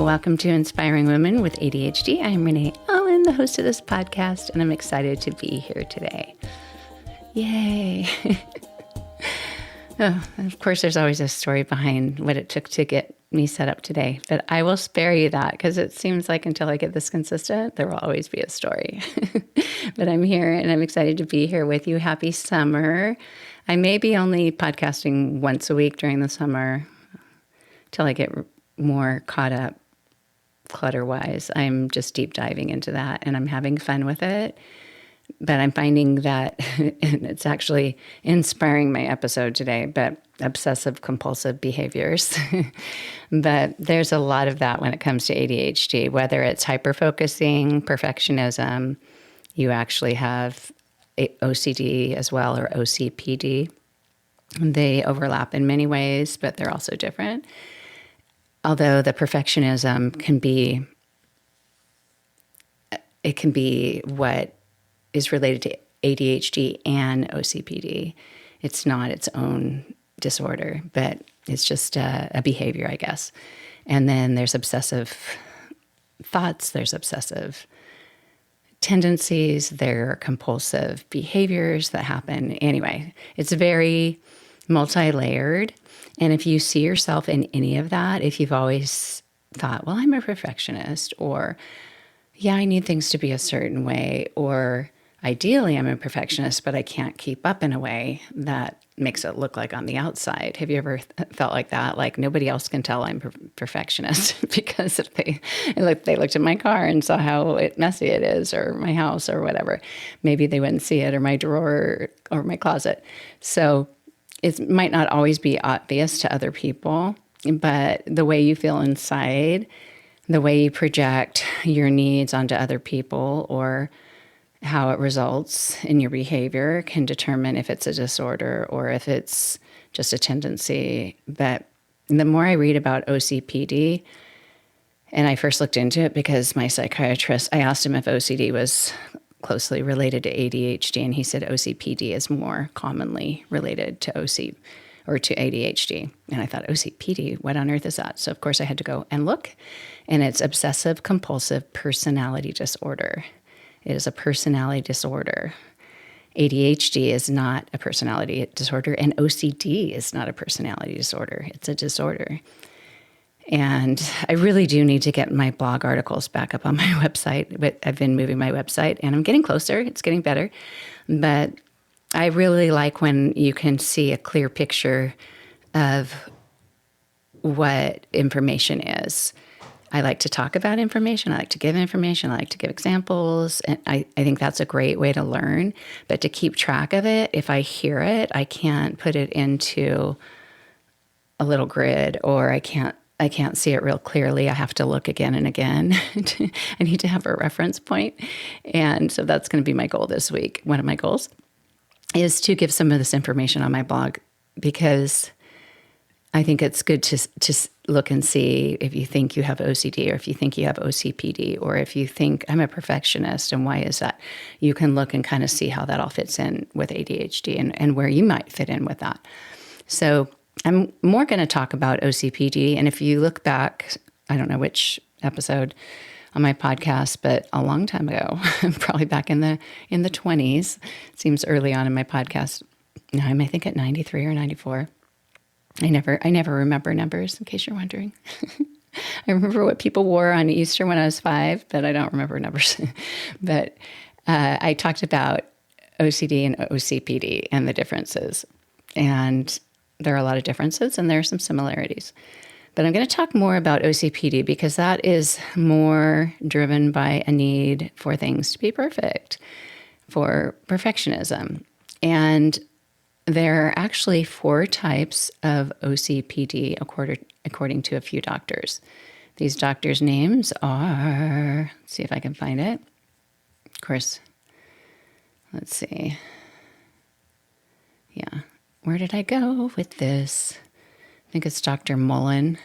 welcome to Inspiring Women with ADHD. I'm Renee Allen, the host of this podcast, and I'm excited to be here today. Yay! Oh, of course, there's always a story behind what it took to get me set up today, but I will spare you that because it seems like until I get this consistent, there will always be a story. But I'm here and I'm excited to be here with you. Happy summer. I may be only podcasting once a week during the summer till I get more caught up clutter-wise. I'm just deep diving into that and I'm having fun with it. But I'm finding that, and it's actually inspiring my episode today, but obsessive-compulsive behaviors. But there's a lot of that when it comes to ADHD, whether it's hyperfocusing, perfectionism, you actually have OCD as well, or OCPD. They overlap in many ways, but they're also different. Although the perfectionism can be what is related to ADHD and OCPD. It's not its own disorder, but it's just a behavior, I guess. And then there's obsessive thoughts, there's obsessive tendencies, there are compulsive behaviors that happen. Anyway, it's very multi-layered. And if you see yourself in any of that, if you've always thought, well, I'm a perfectionist, or yeah, I need things to be a certain way, or ideally I'm a perfectionist, but I can't keep up in a way that makes it look like on the outside. Have you ever felt like that? Like nobody else can tell I'm perfectionist because if they looked at my car and saw how messy it is, or my house or whatever, maybe they wouldn't see it, or my drawer or my closet. So it might not always be obvious to other people, but the way you feel inside, the way you project your needs onto other people, or how it results in your behavior can determine if it's a disorder or if it's just a tendency. But the more I read about OCPD, and I first looked into it because my psychiatrist, I asked him if OCD was closely related to ADHD, and he said OCPD is more commonly related to to ADHD. And I thought, OCPD, what on earth is that? So of course I had to go and look, and it's Obsessive-Compulsive Personality Disorder. It is a personality disorder. ADHD is not a personality disorder, and OCD is not a personality disorder. It's a disorder. And I really do need to get my blog articles back up on my website. But I've been moving my website, and I'm getting closer. It's getting better. But I really like when you can see a clear picture of what information is. I like to talk about information. I like to give information. I like to give examples. And I think that's a great way to learn. But to keep track of it, if I hear it, I can't put it into a little grid, or I can't see it real clearly. I have to look again and again. I need to have a reference point. And so that's going to be my goal this week. One of my goals is to give some of this information on my blog, because I think it's good to look and see if you think you have OCD, or if you think you have OCPD, or if you think I'm a perfectionist and why is that? You can look and kind of see how that all fits in with ADHD and where you might fit in with that. So I'm more going to talk about OCPD. And if you look back, I don't know which episode on my podcast, but a long time ago, probably back in the 20s, it seems early on in my podcast. Now I'm, I think, at 93 or 94. I never remember numbers, in case you're wondering. I remember what people wore on Easter when I was 5, but I don't remember numbers. But I talked about OCD and OCPD and the differences. And there are a lot of differences and there are some similarities. But I'm going to talk more about OCPD because that is more driven by a need for things to be perfect, for perfectionism. And there are actually 4 types of OCPD according to a few doctors. These doctors' names are, let's see if I can find it. Of course, let's see. Yeah, where did I go with this? I think it's Dr. Mullen.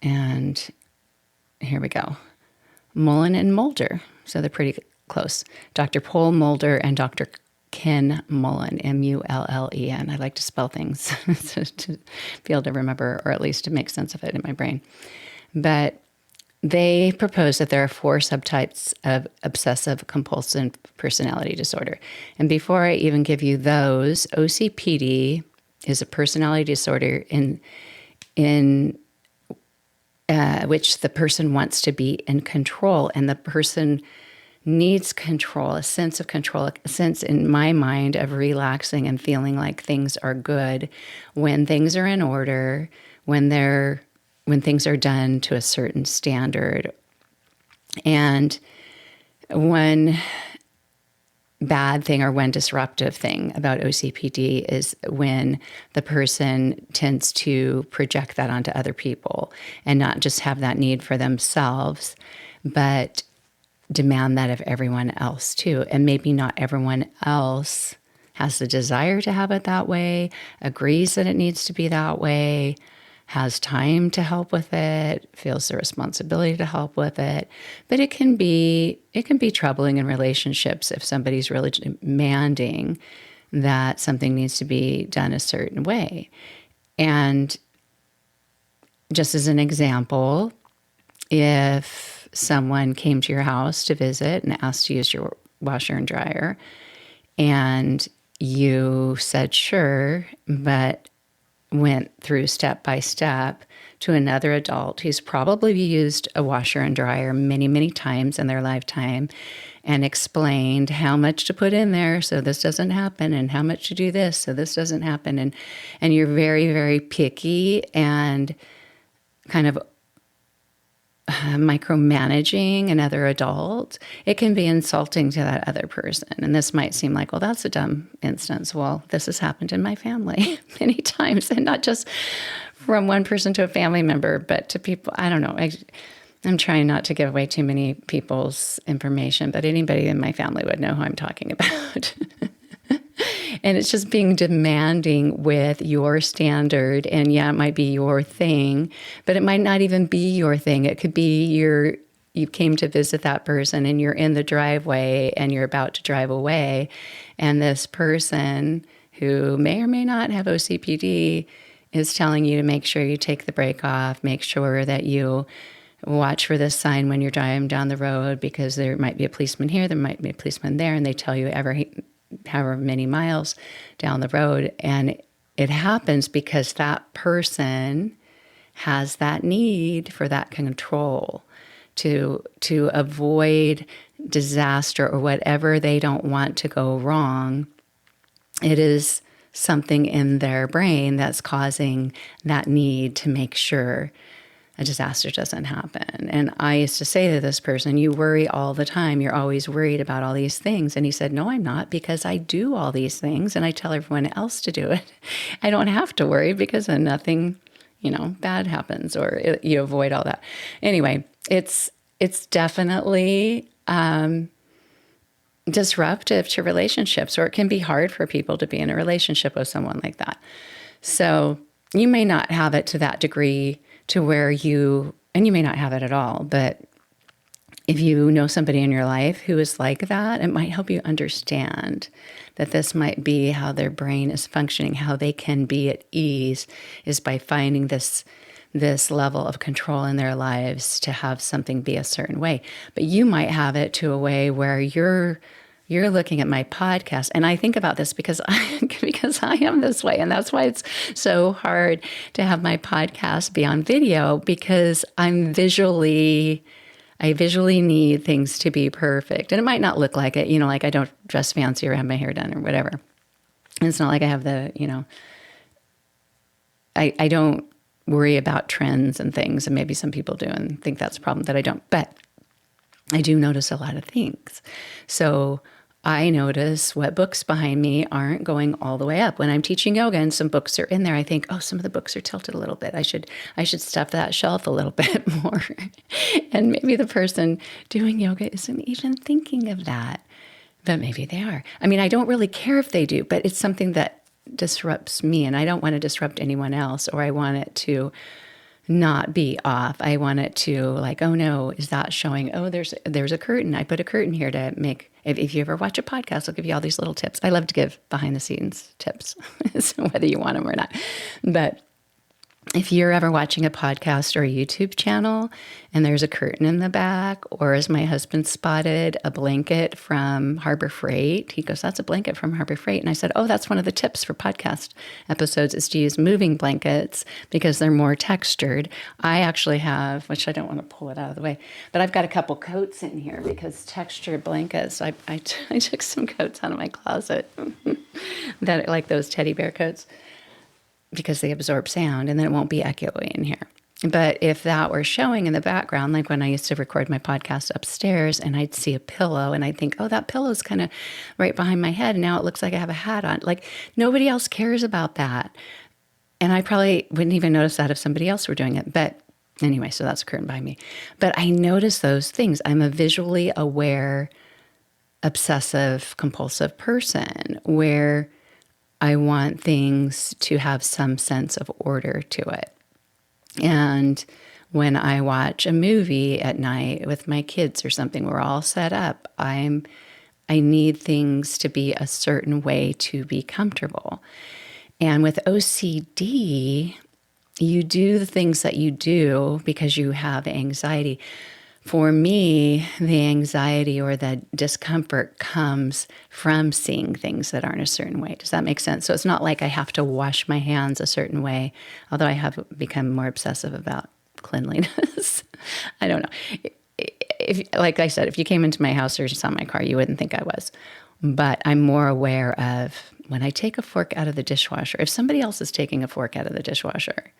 And here we go. Mullen and Mulder. So they're pretty close. Dr. Paul Mulder and Dr. Ken Mullen, Mullen. I like to spell things to be able to remember, or at least to make sense of it in my brain. But they propose that there are 4 subtypes of obsessive-compulsive personality disorder. And before I even give you those, OCPD is a personality disorder in which the person wants to be in control, and the person needs control, a sense of control, a sense in my mind of relaxing and feeling like things are good when things are in order, when things are done to a certain standard. And one bad thing or one disruptive thing about OCPD is when the person tends to project that onto other people and not just have that need for themselves, but demand that of everyone else too. And maybe not everyone else has the desire to have it that way, agrees that it needs to be that way, has time to help with it, feels the responsibility to help with it. But it can be troubling in relationships if somebody's really demanding that something needs to be done a certain way. And just as an example, if someone came to your house to visit and asked to use your washer and dryer, and you said sure, but went through step by step to another adult who's probably used a washer and dryer many, many times in their lifetime and explained how much to put in there so this doesn't happen and how much to do this so this doesn't happen. And you're very, very picky and kind of micromanaging another adult, it can be insulting to that other person. And this might seem like, well, that's a dumb instance. Well, this has happened in my family many times, and not just from one person to a family member, but to people. I don't know. I'm trying not to give away too many people's information, but anybody in my family would know who I'm talking about. And it's just being demanding with your standard. And yeah, it might be your thing, but it might not even be your thing. It could be you came to visit that person and you're in the driveway and you're about to drive away. And this person who may or may not have OCPD is telling you to make sure you take the brake off, make sure that you watch for this sign when you're driving down the road, because there might be a policeman here, there might be a policeman there, and they tell you however many miles down the road. And it happens because that person has that need for that control to avoid disaster or whatever they don't want to go wrong. It is something in their brain that's causing that need to make sure a disaster doesn't happen. And I used to say to this person, you worry all the time. You're always worried about all these things. And he said, no, I'm not, because I do all these things and I tell everyone else to do it. I don't have to worry because then nothing, bad happens, or you avoid all that. Anyway, it's definitely disruptive to relationships, or it can be hard for people to be in a relationship with someone like that. So you may not have it to that degree to where you may not have it at all, but if you know somebody in your life who is like that, it might help you understand that this might be how their brain is functioning, how they can be at ease is by finding this level of control in their lives to have something be a certain way. But you might have it to a way where you're looking at my podcast, and I think about this because I am this way, and that's why it's so hard to have my podcast be on video, because I visually need things to be perfect, and it might not look like it, like I don't dress fancy or have my hair done or whatever. And it's not like I have I don't worry about trends and things, and maybe some people do and think that's a problem that I don't, but I do notice a lot of things. So I notice what books behind me aren't going all the way up. When I'm teaching yoga and some books are in there, I think, oh, some of the books are tilted a little bit. I should stuff that shelf a little bit more. And maybe the person doing yoga isn't even thinking of that, but maybe they are. I mean, I don't really care if they do, but it's something that disrupts me, and I don't want to disrupt anyone else, or I want it to not be off. I want it to, like, oh no, is that showing? Oh, there's a curtain. I put a curtain here to make, if you ever watch a podcast, I'll give you all these little tips. I love to give behind the scenes tips, so whether you want them or not. But if you're ever watching a podcast or a YouTube channel and there's a curtain in the back, or as my husband spotted, a blanket from Harbor Freight, he goes, that's a blanket from Harbor Freight. And I said, oh, that's one of the tips for podcast episodes is to use moving blankets because they're more textured. I actually have, which I don't want to pull it out of the way, but I've got a couple coats in here because textured blankets, I took some coats out of my closet that like those teddy bear coats, because they absorb sound and then it won't be echoey in here. But if that were showing in the background, like when I used to record my podcast upstairs and I'd see a pillow and I'd think, oh, that pillow's kind of right behind my head. And now it looks like I have a hat on. Like nobody else cares about that. And I probably wouldn't even notice that if somebody else were doing it. But anyway, so that's a curtain behind me. But I notice those things. I'm a visually aware, obsessive compulsive person where I want things to have some sense of order to it. And when I watch a movie at night with my kids or something, we're all set up. I need things to be a certain way to be comfortable. And with OCD, you do the things that you do because you have anxiety. For me, the anxiety or the discomfort comes from seeing things that aren't a certain way. Does that make sense? So it's not like I have to wash my hands a certain way, although I have become more obsessive about cleanliness. I don't know. If, like I said, if you came into my house or saw my car, you wouldn't think I was. But I'm more aware of when I take a fork out of the dishwasher, if somebody else is taking a fork out of the dishwasher,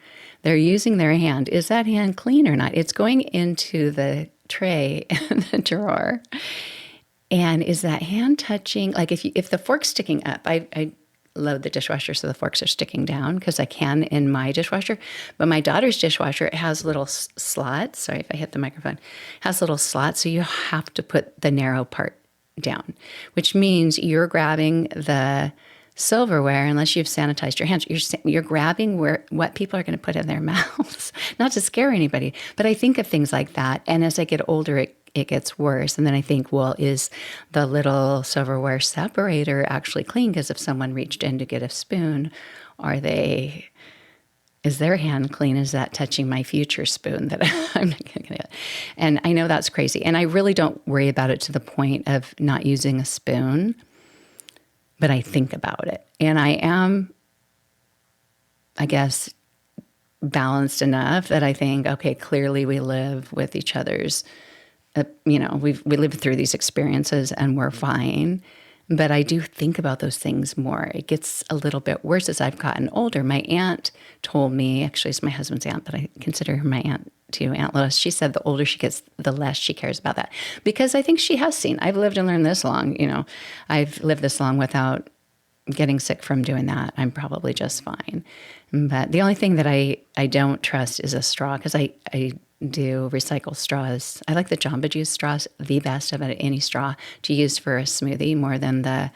they're using their hand. Is that hand clean or not? It's going into the tray in the drawer. And is that hand touching? Like if the fork's sticking up, I load the dishwasher so the forks are sticking down because I can in my dishwasher. But my daughter's dishwasher, it has little slots. Sorry if I hit the microphone. It has little slots, so you have to put the narrow part down, which means you're grabbing the silverware, unless you've sanitized your hands, you're grabbing what people are going to put in their mouths, not to scare anybody. But I think of things like that. And as I get older, it gets worse. And then I think, well, is the little silverware separator actually clean? Because if someone reached in to get a spoon, is their hand clean? Is that touching my future spoon that I'm not going to get? And I know that's crazy. And I really don't worry about it to the point of not using a spoon, but I think about it. And I am, I guess, balanced enough that I think, okay, clearly we live with each other's, we live through these experiences and we're fine. But I do think about those things more. It gets a little bit worse as I've gotten older. My aunt told me, actually it's my husband's aunt, but I consider her my aunt too, Aunt Lois. She said the older she gets, the less she cares about that. Because I think she has seen, I've lived and learned this long, I've lived this long without getting sick from doing that. I'm probably just fine. But the only thing that I don't trust is a straw, because I do recycle straws. I like the Jamba Juice straws the best of any straw to use for a smoothie more than the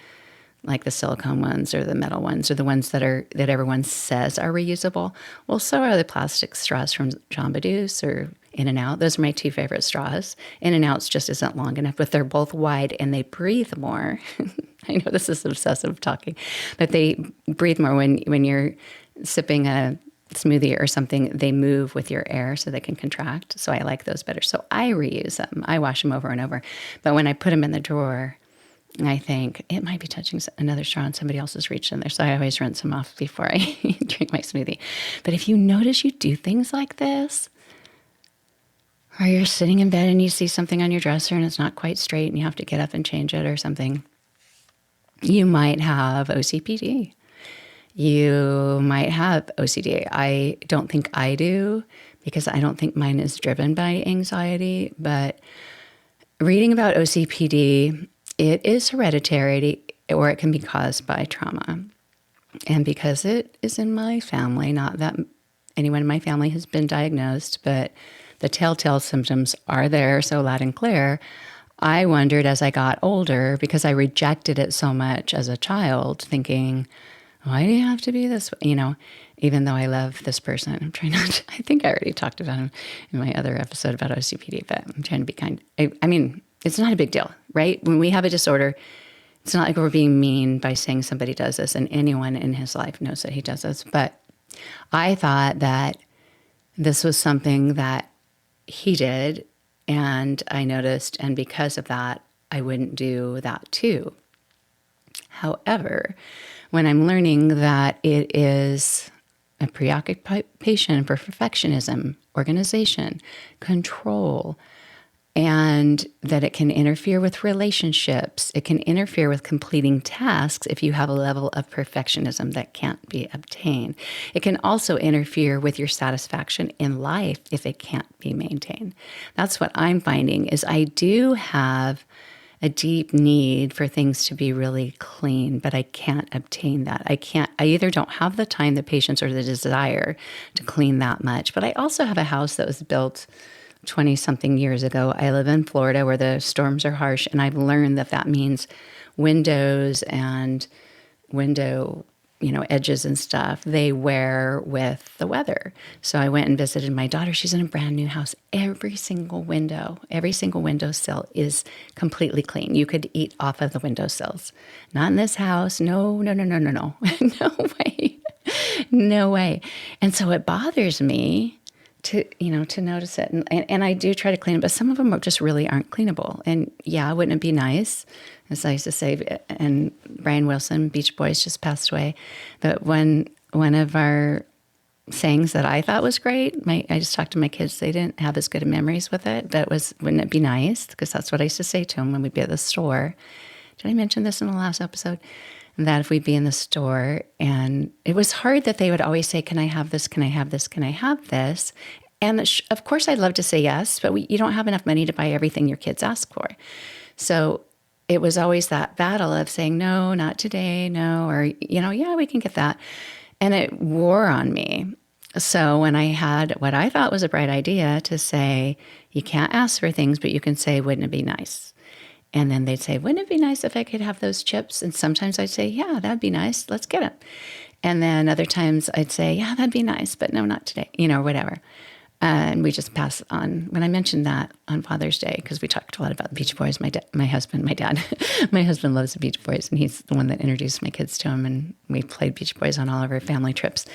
silicone ones or the metal ones or the ones that everyone says are reusable. Well, so are the plastic straws from Jamba Juice or In-N-Out. Those are my two favorite straws. In-N-Out's just isn't long enough, but they're both wide and they breathe more. I know this is obsessive talking, but they breathe more when you're sipping a smoothie or something. They move with your air so they can contract. So I like those better. So I reuse them. I wash them over and over. But when I put them in the drawer, I think it might be touching another straw and somebody else has reached in there. So I always rinse them off before I drink my smoothie. But if you notice you do things like this, or you're sitting in bed and you see something on your dresser and it's not quite straight and you have to get up and change it or something, you might have OCPD. You might have OCD. I don't think I do because I don't think mine is driven by anxiety. But reading about OCPD, it is hereditary or it can be caused by trauma. And because it is in my family, not that anyone in my family has been diagnosed, but the telltale symptoms are there so loud and clear, I wondered as I got older, because I rejected it so much as a child, thinking, why do you have to be this way? Even though I love this person, I'm trying not to, I think I already talked about him in my other episode about OCPD, but I'm trying to be kind. I mean, it's not a big deal, right? When we have a disorder, it's not like we're being mean by saying somebody does this, and anyone in his life knows that he does this. But I thought that this was something that he did, and I noticed, and because of that, I wouldn't do that too. However, when I'm learning that it is a preoccupation for perfectionism, organization, control, and that it can interfere with relationships. It can interfere with completing tasks if you have a level of perfectionism that can't be obtained. It can also interfere with your satisfaction in life if it can't be maintained. That's what I'm finding is I do have a deep need for things to be really clean, but I can't obtain that. I either don't have the time, the patience, or the desire to clean that much. But I also have a house that was built 20 something years ago. I live in Florida where the storms are harsh, and I've learned that that means windows and window, edges and stuff, they wear with the weather. So I went and visited my daughter. She's in a brand new house. Every single windowsill is completely clean. You could eat off of the windowsills. Not in this house. No. No way. No way. And so it bothers me to notice it. And I do try to clean it, but some of them just really aren't cleanable. And yeah, wouldn't it be nice, as I used to say, and Brian Wilson, Beach Boys, just passed away. But one of our sayings that I thought was great, I just talked to my kids, they didn't have as good of memories with it, but wouldn't it be nice? Because that's what I used to say to them when we'd be at the store. Did I mention this in the last episode? That if we'd be in the store, and it was hard that they would always say, can I have this? Can I have this? Can I have this? And of course, I'd love to say yes, but you don't have enough money to buy everything your kids ask for. So it was always that battle of saying, no, not today, no, or, yeah, we can get that. And it wore on me. So when I had what I thought was a bright idea to say, you can't ask for things, but you can say, wouldn't it be nice? And then they'd say, wouldn't it be nice if I could have those chips? And sometimes I'd say, yeah, that'd be nice. Let's get it. And then other times I'd say, yeah, that'd be nice, but no, not today, whatever. And we just pass on. When I mentioned that on Father's Day, because we talked a lot about the Beach Boys, my husband, my dad, my husband loves the Beach Boys, and he's the one that introduced my kids to him. And we played Beach Boys on all of our family trips.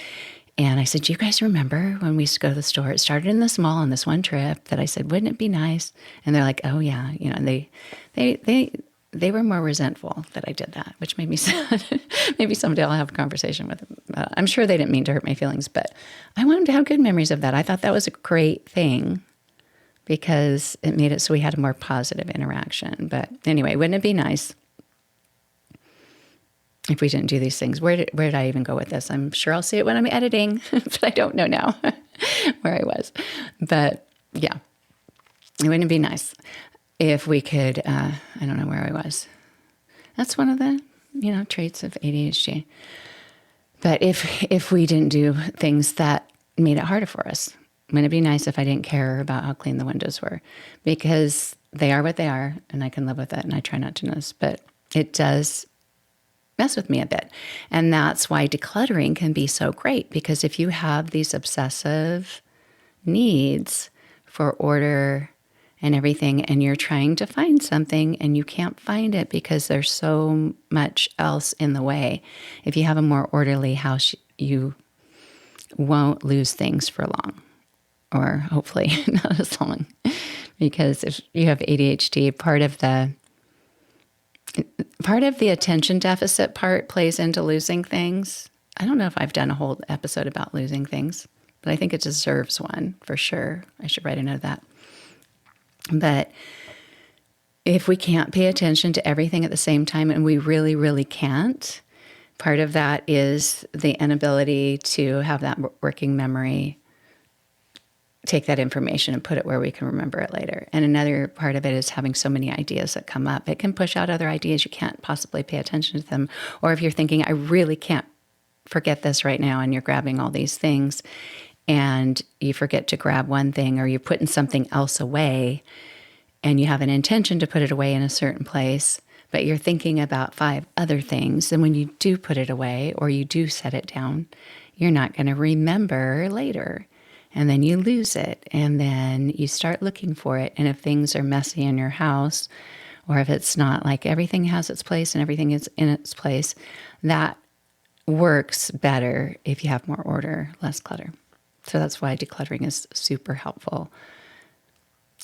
And I said, do you guys remember when we used to go to the store? It started in this mall on this one trip that I said, wouldn't it be nice? And they're like, oh yeah, and they were more resentful that I did that, which made me sad. Maybe someday I'll have a conversation with them. I'm sure they didn't mean to hurt my feelings, but I want them to have good memories of that. I thought that was a great thing because it made it so we had a more positive interaction. But anyway, wouldn't it be nice if we didn't do these things? Where did I even go with this? I'm sure I'll see it when I'm editing, but I don't know now where I was. But yeah, it wouldn't be nice if we could, I don't know where I was. That's one of the, traits of ADHD. But if we didn't do things that made it harder for us, wouldn't it be nice if I didn't care about how clean the windows were? Because they are what they are, and I can live with it, and I try not to notice. But it does mess with me a bit. And that's why decluttering can be so great, because if you have these obsessive needs for order and everything, and you're trying to find something and you can't find it because there's so much else in the way, if you have a more orderly house, you won't lose things for long, or hopefully not as long. Because if you have ADHD, part of the attention deficit part plays into losing things. I don't know if I've done a whole episode about losing things, but I think it deserves one for sure. I should write a note of that. But if we can't pay attention to everything at the same time, and we really, really can't, part of that is the inability to have that working memory, take that information and put it where we can remember it later. And another part of it is having so many ideas that come up. It can push out other ideas. You can't possibly pay attention to them. Or if you're thinking, I really can't forget this right now, and you're grabbing all these things, and you forget to grab one thing, or you're putting something else away, and you have an intention to put it away in a certain place, but you're thinking about 5 other things. And when you do put it away, or you do set it down, you're not going to remember later. And then you lose it, and then you start looking for it. And if things are messy in your house, or if it's not like everything has its place and everything is in its place, that works better if you have more order, less clutter. So that's why decluttering is super helpful.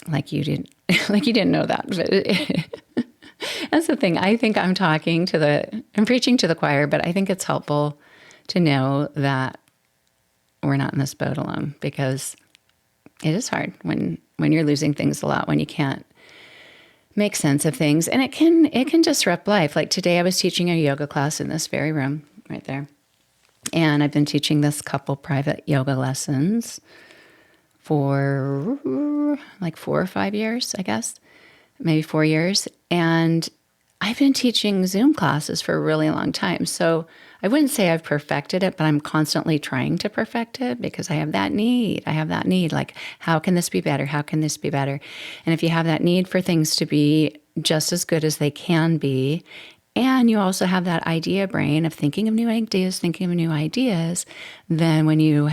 Like you didn't, like you didn't know that, but that's the thing. I think I'm preaching to the choir, but I think it's helpful to know that we're not in this boat alone, because it is hard when you're losing things a lot, when you can't make sense of things, and it can disrupt life. Like today I was teaching a yoga class in this very room right there. And I've been teaching this couple private yoga lessons for like 4 or 5 years, I guess, maybe 4 years. And I've been teaching Zoom classes for a really long time. So I wouldn't say I've perfected it, but I'm constantly trying to perfect it because I have that need. Like, how can this be better? How can this be better? And if you have that need for things to be just as good as they can be, and you also have that idea brain of thinking of new ideas, then when you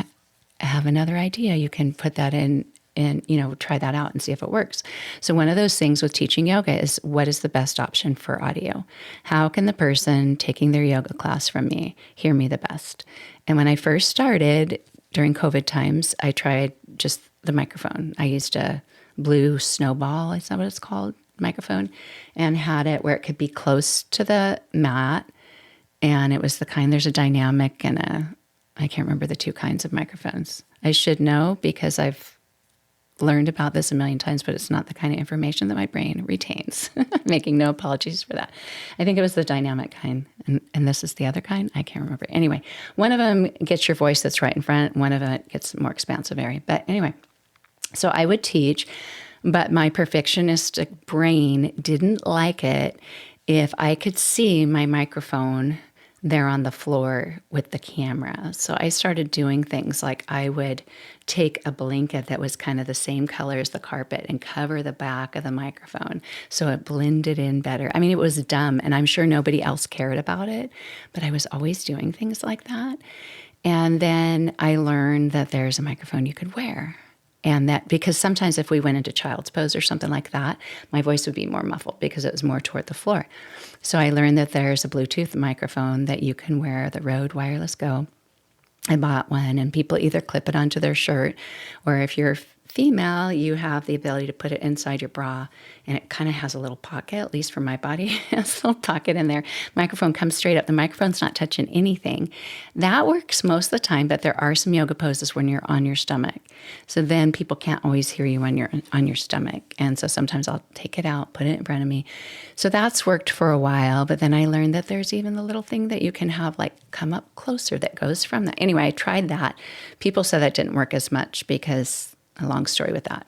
have another idea, you can put that in and, try that out and see if it works. So one of those things with teaching yoga is, what is the best option for audio? How can the person taking their yoga class from me hear me the best? And when I first started during COVID times, I tried just the microphone. I used a blue Snowball, is that what it's called? Microphone, and had it where it could be close to the mat. And it was the kind, there's a dynamic and I can't remember the two kinds of microphones. I should know because I've learned about this a million times, but it's not the kind of information that my brain retains. Making no apologies for that. I think it was the dynamic kind, and this is the other kind. I can't remember. Anyway, one of them gets your voice that's right in front. One of it gets more expansive area. But anyway, so I would teach, but my perfectionistic brain didn't like it if I could see my microphone there on the floor with the camera. So I started doing things like I would take a blanket that was kind of the same color as the carpet and cover the back of the microphone so it blended in better. I mean, it was dumb, and I'm sure nobody else cared about it, but I was always doing things like that. And then I learned that there's a microphone you could wear. And that, because sometimes if we went into child's pose or something like that, my voice would be more muffled because it was more toward the floor. So I learned that there's a Bluetooth microphone that you can wear, the Rode Wireless Go. I bought one, and people either clip it onto their shirt, or if you're female, you have the ability to put it inside your bra, and it kind of has a little pocket, at least for my body, it has a little pocket in there. Microphone comes straight up. The microphone's not touching anything. That works most of the time, but there are some yoga poses when you're on your stomach. So then people can't always hear you when you're on your stomach. And so sometimes I'll take it out, put it in front of me. So that's worked for a while, but then I learned that there's even the little thing that you can have like come up closer that goes from that. Anyway, I tried that. People said that didn't work as much because a long story with that.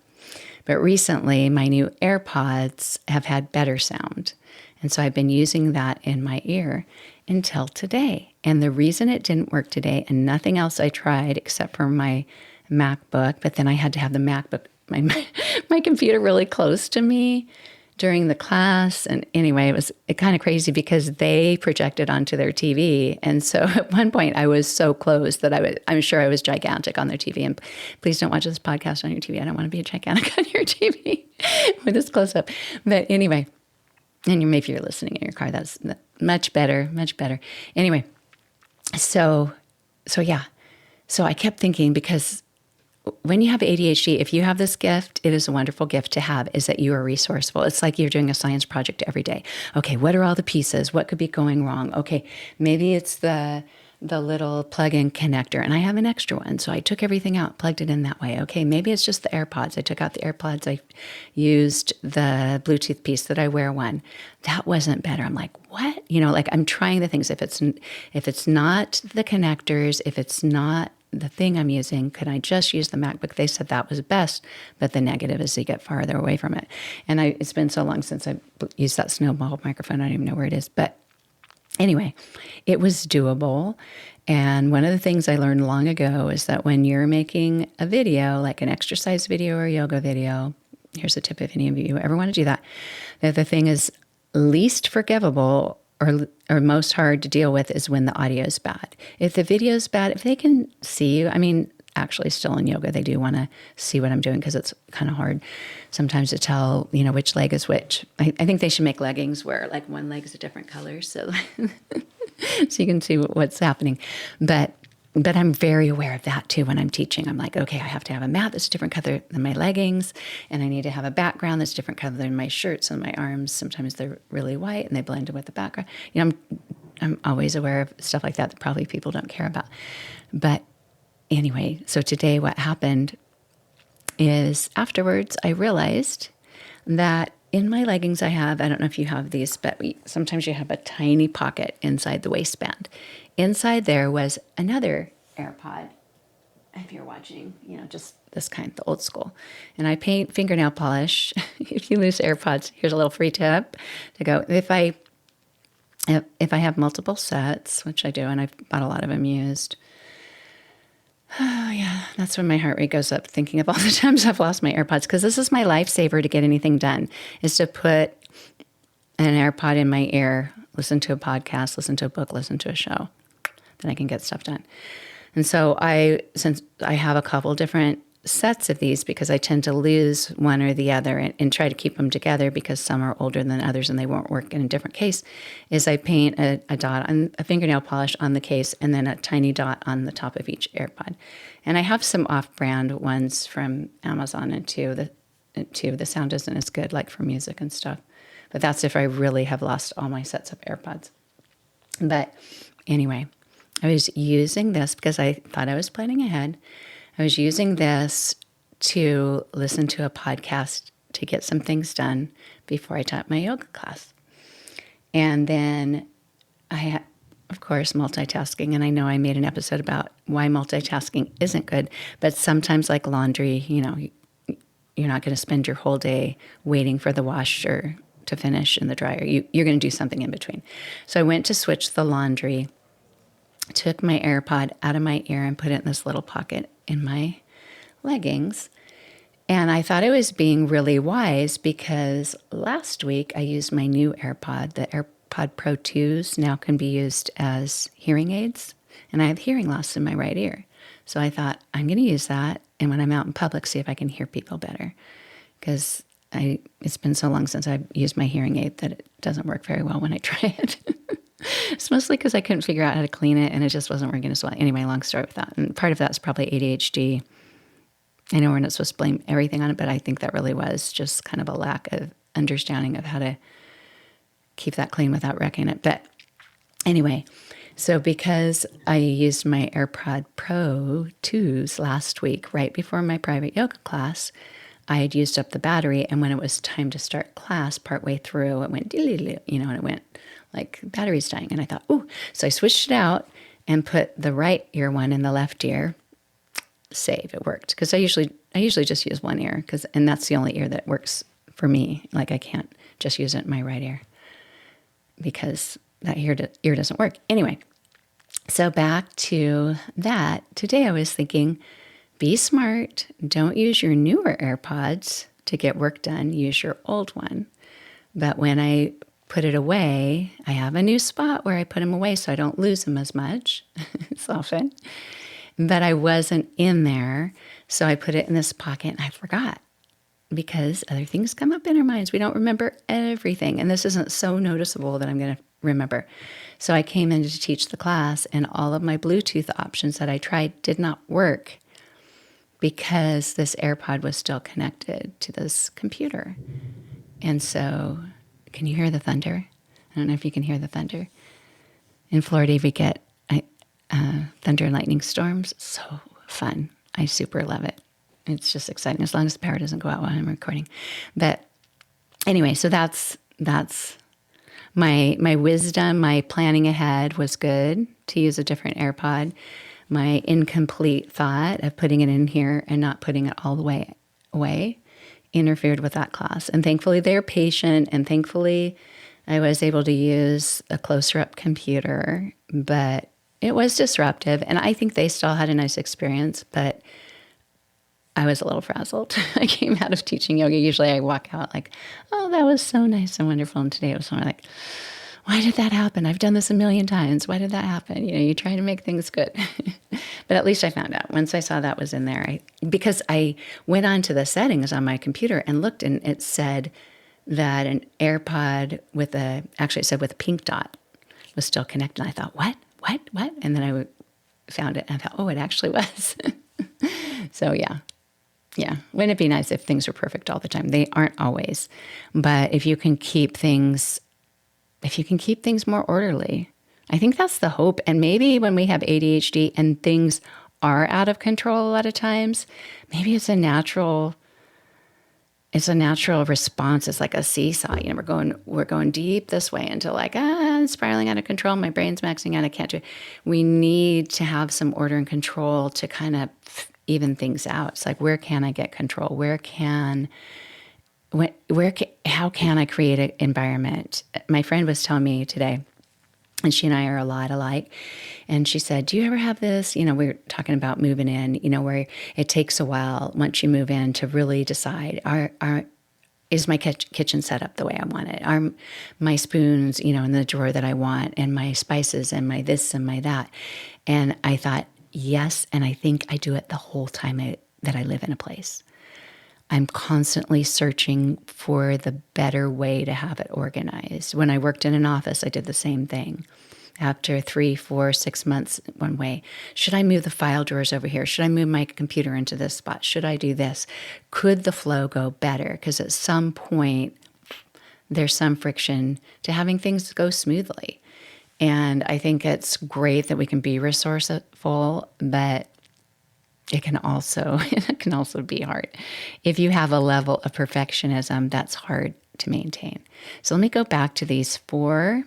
But recently, my new AirPods have had better sound. And so I've been using that in my ear until today. And the reason it didn't work today, and nothing else I tried except for my MacBook, but then I had to have the MacBook, my computer really close to me during the class. And anyway, it was kind of crazy because they projected onto their TV. And so at one point I was so close that I'm sure I was gigantic on their TV. And please don't watch this podcast on your TV. I don't want to be gigantic on your TV with this close up. But anyway, and maybe you're listening in your car, that's much better, much better. Anyway, so yeah. So I kept thinking, because when you have ADHD, if you have this gift, it is a wonderful gift to have, is that you are resourceful. It's like you're doing a science project every day. Okay, what are all the pieces? What could be going wrong? Okay, maybe it's the little plug-in connector, and I have an extra one. So I took everything out, plugged it in that way. Okay, maybe it's just the AirPods. I took out the AirPods. I used the Bluetooth piece that I wear one. That wasn't better. I'm like, what? Like I'm trying the things. If it's not the connectors, if it's not the thing I'm using, could I just use the MacBook? They said that was best, but the negative is you get farther away from it. And it's been so long since I used that Snowball microphone, I don't even know where it is. But anyway, it was doable. And one of the things I learned long ago is that when you're making a video, like an exercise video or a yoga video, here's a tip if any of you ever want to do that the thing is least forgivable or most hard to deal with is when the audio is bad. If the video is bad, if they can see you, I mean, actually still in yoga, they do want to see what I'm doing because it's kind of hard sometimes to tell, which leg is which. I think they should make leggings where like one leg is a different color so, so you can see what's happening. But But I'm very aware of that too when I'm teaching. I'm like, okay, I have to have a mat that's a different color than my leggings, and I need to have a background that's different color than my shirts and my arms. Sometimes they're really white and they blend in with the background. I'm always aware of stuff like that probably people don't care about. But anyway, so today what happened is afterwards I realized that in my leggings I don't know if you have these, but sometimes you have a tiny pocket inside the waistband. Inside there was another AirPod. If you're watching, just this kind, the old school. And I paint fingernail polish. If you lose AirPods, here's a little free tip to go. If I have multiple sets, which I do, and I've bought a lot of them used, oh yeah, that's when my heart rate goes up thinking of all the times I've lost my AirPods, because this is my lifesaver to get anything done, is to put an AirPod in my ear, listen to a podcast, listen to a book, listen to a show. Then I can get stuff done. And so since I have a couple different sets of these, because I tend to lose one or the other and try to keep them together because some are older than others and they won't work in a different case, is I paint a dot on a fingernail polish on the case and then a tiny dot on the top of each AirPod. And I have some off-brand ones from Amazon and the sound isn't as good, like for music and stuff. But that's if I really have lost all my sets of AirPods. But anyway, I was using this because I thought I was planning ahead. I was using this to listen to a podcast to get some things done before I taught my yoga class. And then of course, multitasking. And I know I made an episode about why multitasking isn't good, but sometimes like laundry, you're not going to spend your whole day waiting for the washer to finish in the dryer. You're going to do something in between. So I went to switch the laundry, took my AirPod out of my ear and put it in this little pocket in my leggings. And I thought I was being really wise because last week I used my new AirPod. The AirPod Pro 2s now can be used as hearing aids. And I have hearing loss in my right ear. So I thought I'm going to use that. And when I'm out in public, see if I can hear people better. Because it's been so long since I've used my hearing aid that it doesn't work very well when I try it. It's mostly because I couldn't figure out how to clean it and it just wasn't working as well. Anyway, long story with that. And part of that's probably ADHD. I know we're not supposed to blame everything on it, but I think that really was just kind of a lack of understanding of how to keep that clean without wrecking it. But anyway, so because I used my AirPod Pro 2s last week, right before my private yoga class, I had used up the battery. And when it was time to start class, partway through, it went, and it went like battery's dying. And I thought, ooh. So I switched it out and put the right ear one in the left ear. Save, it worked. Because I usually just use one ear, and that's the only ear that works for me. Like I can't just use it in my right ear because that ear doesn't work. Anyway, so back to that. Today I was thinking, be smart. Don't use your newer AirPods to get work done. Use your old one. But when I put it away, I have a new spot where I put them away so I don't lose them as much as often. But I wasn't in there, so I put it in this pocket and I forgot because other things come up in our minds. We don't remember everything, and this isn't so noticeable that I'm going to remember. So I came in to teach the class, and all of my Bluetooth options that I tried did not work because this AirPod was still connected to this computer. And so, can you hear the thunder? I don't know if you can hear the thunder. In Florida, we get thunder and lightning storms. So fun. I super love it. It's just exciting as long as the power doesn't go out while I'm recording. But anyway, so that's my wisdom. My planning ahead was good to use a different AirPod. My incomplete thought of putting it in here and not putting it all the way away interfered with that class. And thankfully they're patient, and thankfully I was able to use a closer up computer, but it was disruptive, and I think they still had a nice experience, but I was a little frazzled. I came out of teaching yoga. Usually I walk out like, oh, that was so nice and wonderful. And today it was more like, why did that happen? I've done this a million times. Why did that happen? You try to make things good. But at least I found out. Once I saw that was in there, because I went on to the settings on my computer and looked, and it said that an AirPod with a pink dot was still connected. And I thought, what? And then I found it and I thought, oh, it actually was. So yeah. Yeah. Wouldn't it be nice if things were perfect all the time? They aren't always. But if you can keep things more orderly, I think that's the hope. And maybe when we have ADHD and things are out of control a lot of times, maybe it's a natural response. It's like a seesaw. You know, we're going deep this way until like, I'm spiraling out of control. My brain's maxing out. I can't do it. We need to have some order and control to kind of even things out. It's like, where can I get control? How can I create an environment? My friend was telling me today, and she and I are a lot alike. And she said, do you ever have this? You know, we were talking about moving in, you know, where it takes a while once you move in to really decide, is my kitchen set up the way I want it? Are my spoons, you know, in the drawer that I want, and my spices and my this and my that? And I thought, yes. And I think I do it the whole time that I live in a place. I'm constantly searching for the better way to have it organized. When I worked in an office, I did the same thing. After 3, 4, 6 months one way, should I move the file drawers over here? Should I move my computer into this spot? Should I do this? Could the flow go better? Because at some point, there's some friction to having things go smoothly. And I think it's great that we can be resourceful, but it can also be hard. If you have a level of perfectionism, that's hard to maintain. So let me go back to these 4.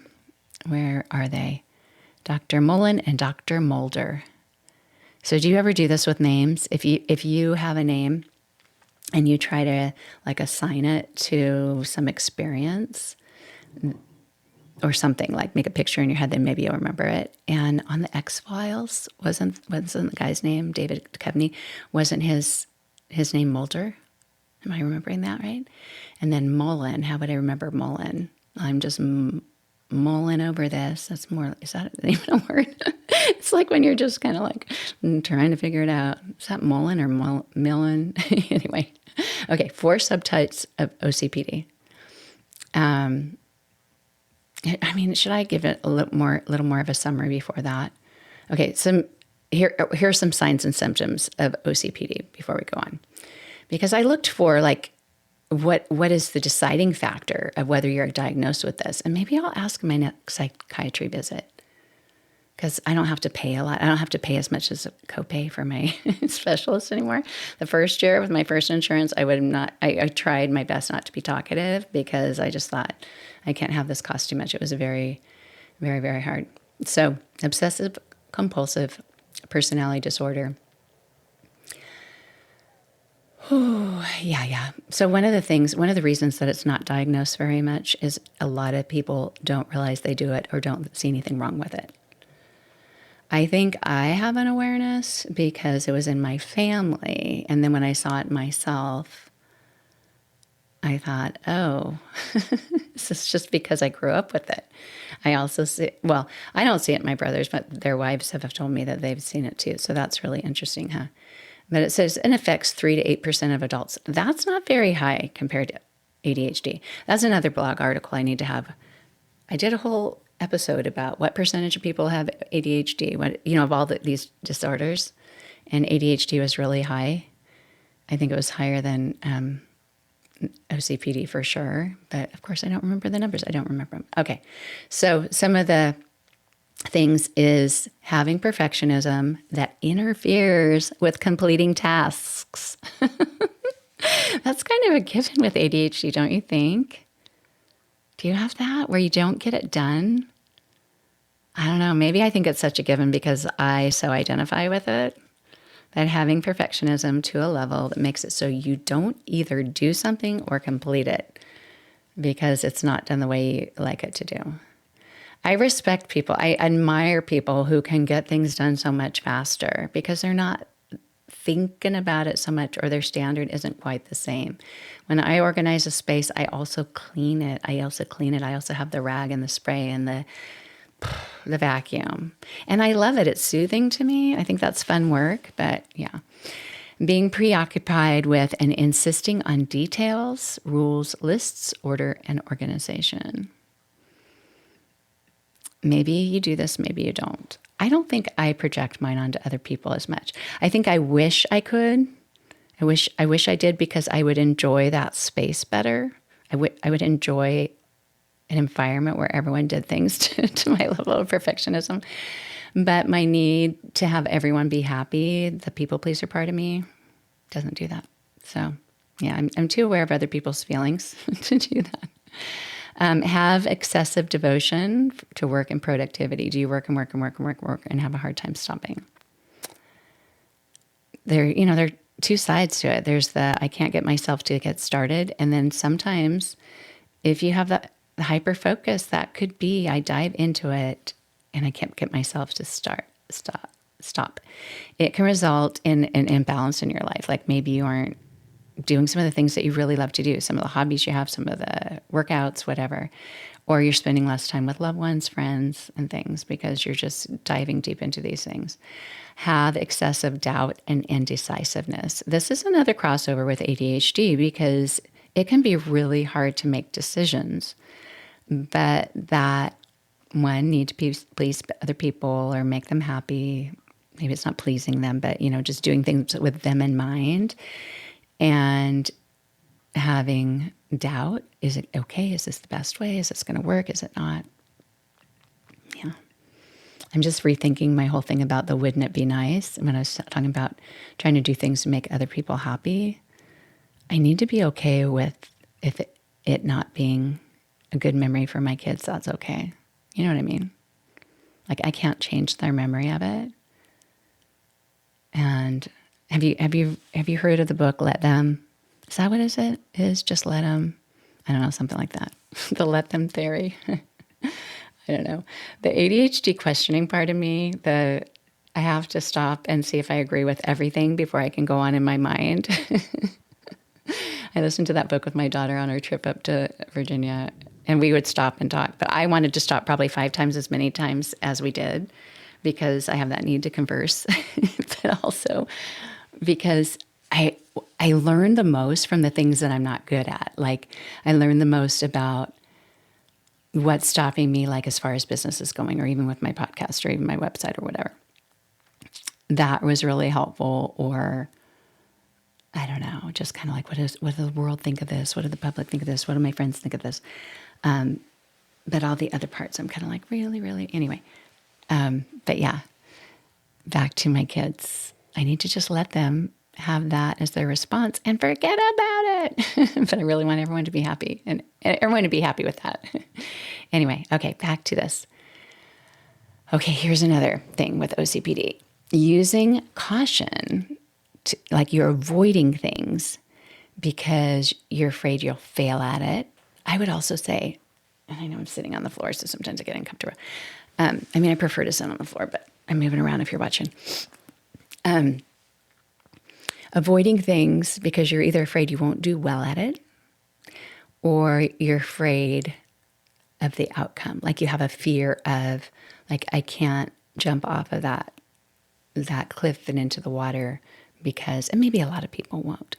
Where are they? Dr. Mullen and Dr. Mulder. So do you ever do this with names? If you have a name and you try to like assign it to some experience or something, like make a picture in your head, then maybe you'll remember it. And on the X-Files, wasn't the guy's name, David Duchovny, wasn't his name Mulder? Am I remembering that right? And then Mullen, how would I remember Mullen? I'm just mulling over this. That's more, is that even a word? It's like when you're just kind of like trying to figure it out. Is that Mullen or Millen? Anyway. Okay, 4 subtypes of OCPD. I mean, should I give it a little more of a summary before that? Okay, here are some signs and symptoms of OCPD before we go on. Because I looked for like, what is the deciding factor of whether you're diagnosed with this? And maybe I'll ask my next psychiatry visit, because I don't have to pay a lot. I don't have to pay as much as a copay for my specialist anymore. The first year with my first insurance, I tried my best not to be talkative, because I just thought, I can't have this cost too much. It was very, very, very hard. So obsessive-compulsive personality disorder. Oh, yeah. So one of the reasons that it's not diagnosed very much is a lot of people don't realize they do it or don't see anything wrong with it. I think I have an awareness because it was in my family. And then when I saw it myself, I thought, oh, this is just because I grew up with it. I also I don't see it in my brothers, but their wives have told me that they've seen it too. So that's really interesting, huh? But it says it affects 3 to 8% of adults. That's not very high compared to ADHD. That's another blog article I need to have. I did a whole episode about what percentage of people have ADHD, of all these disorders, and ADHD was really high. I think it was higher than OCPD for sure, but of course I don't remember the numbers. I don't remember them. Okay, so some of the things is having perfectionism that interferes with completing tasks. That's kind of a given with ADHD, don't you think? Do you have that where you don't get it done? I don't know. Maybe I think it's such a given because I so identify with it, that having perfectionism to a level that makes it so you don't either do something or complete it because it's not done the way you like it to do. I respect people. I admire people who can get things done so much faster because they're not thinking about it so much, or their standard isn't quite the same. When I organize a space, I also clean it. I also have the rag and the spray and the vacuum. And I love it. It's soothing to me. I think that's fun work. But yeah, being preoccupied with and insisting on details, rules, lists, order, and organization. maybe you do this, maybe you don't. I don't think I project mine onto other people as much. I think I wish I could. I wish I did, because I would enjoy that space better. I would enjoy an environment where everyone did things to my level of perfectionism. But my need to have everyone be happy, the people pleaser part of me, doesn't do that. So yeah, I'm too aware of other people's feelings to do that. Have excessive devotion to work and productivity. Do you work and work and work and work and work and have a hard time stopping? There are two sides to it. There's the I can't get myself to get started. And then sometimes if you have that hyper focus, that could be I dive into it and I can't get myself to stop. It can result in an imbalance in your life. Like maybe you aren't doing some of the things that you really love to do, some of the hobbies you have, some of the workouts, whatever, or you're spending less time with loved ones, friends, and things because you're just diving deep into these things. Have excessive doubt and indecisiveness. This is another crossover with ADHD because it can be really hard to make decisions, but that one need to please other people or make them happy. Maybe it's not pleasing them, but just doing things with them in mind. And having doubt, is it okay? Is this the best way? Is this going to work? Is it not? Yeah. I'm just rethinking my whole thing about the wouldn't it be nice. When I was talking about trying to do things to make other people happy, I need to be okay with if it not being a good memory for my kids, that's okay. You know what I mean? Like I can't change their memory of it. And have you heard of the book Let Them? Is that what it is? Just let them. I don't know, something like that. The let them theory. I don't know. The ADHD questioning part of me, I have to stop and see if I agree with everything before I can go on in my mind. I listened to that book with my daughter on our trip up to Virginia, and we would stop and talk. But I wanted to stop probably 5 times as many times as we did because I have that need to converse, but also because I learn the most from the things that I'm not good at. Like I learn the most about what's stopping me, like as far as business is going, or even with my podcast or even my website or whatever. That was really helpful. Or I don't know, just kind of like, what does the world think of this? What do the public think of this? What do my friends think of this? But all the other parts, I'm kind of like, really, really? Anyway. But yeah, back to my kids. I need to just let them have that as their response and forget about it. But I really want everyone to be happy and everyone to be happy with that. Anyway, okay, back to this. Okay, here's another thing with OCPD. Using caution, like you're avoiding things because you're afraid you'll fail at it. I would also say, and I know I'm sitting on the floor, so sometimes I get uncomfortable. I prefer to sit on the floor, but I'm moving around if you're watching. Avoiding things because you're either afraid you won't do well at it or you're afraid of the outcome. Like you have a fear of, like, I can't jump off of that cliff and into the water because, and maybe a lot of people won't,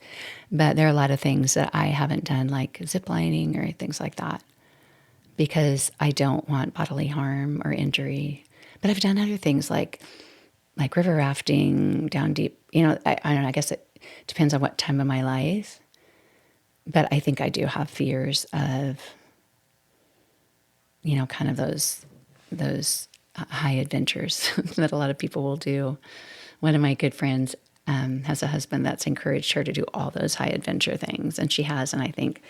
but there are a lot of things that I haven't done, like ziplining or things like that, because I don't want bodily harm or injury. But I've done other things like river rafting down deep. I don't know, I guess it depends on what time of my life. But I think I do have fears of, kind of those high adventures that a lot of people will do. One of my good friends has a husband that's encouraged her to do all those high adventure things. And she has, and I think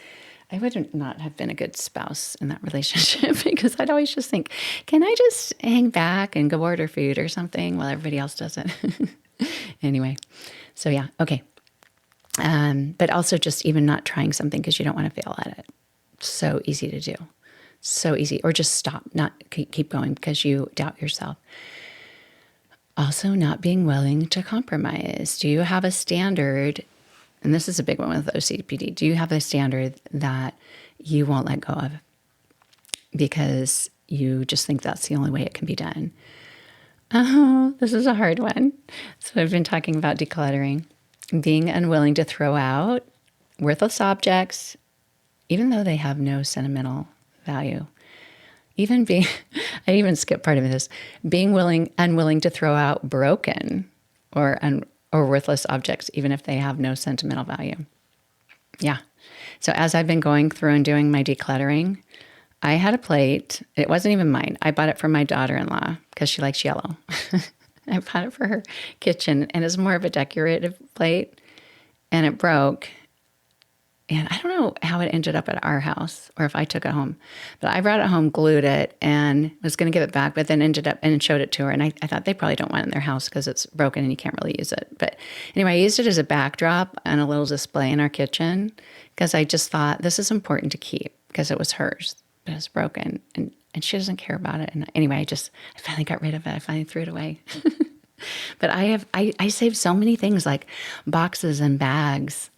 I would not have been a good spouse in that relationship because I'd always just think, can I just hang back and go order food or something while everybody else does it? Anyway, so yeah, okay. But also just even not trying something because you don't want to fail at it. So easy to do. So easy. Or just stop, not keep going because you doubt yourself. Also not being willing to compromise. Do you have a standard? And this is a big one with OCPD. Do you have a standard that you won't let go of because you just think that's the only way it can be done? Oh, this is a hard one. So I've been talking about decluttering, being unwilling to throw out worthless objects, even though they have no sentimental value. Even being, I even skipped part of this, being unwilling to throw out broken or worthless objects, even if they have no sentimental value. Yeah. So as I've been going through and doing my decluttering, I had a plate. It wasn't even mine. I bought it from my daughter-in-law because she likes yellow. I bought it for her kitchen, and it's more of a decorative plate, and it broke. And I don't know how it ended up at our house or if I took it home, but I brought it home, glued it, and was going to give it back, but then ended up and showed it to her. And I thought they probably don't want it in their house because it's broken and you can't really use it. But anyway, I used it as a backdrop and a little display in our kitchen because I just thought this is important to keep because it was hers, but it was broken and she doesn't care about it. And anyway, I finally got rid of it. I finally threw it away. But I saved so many things like boxes and bags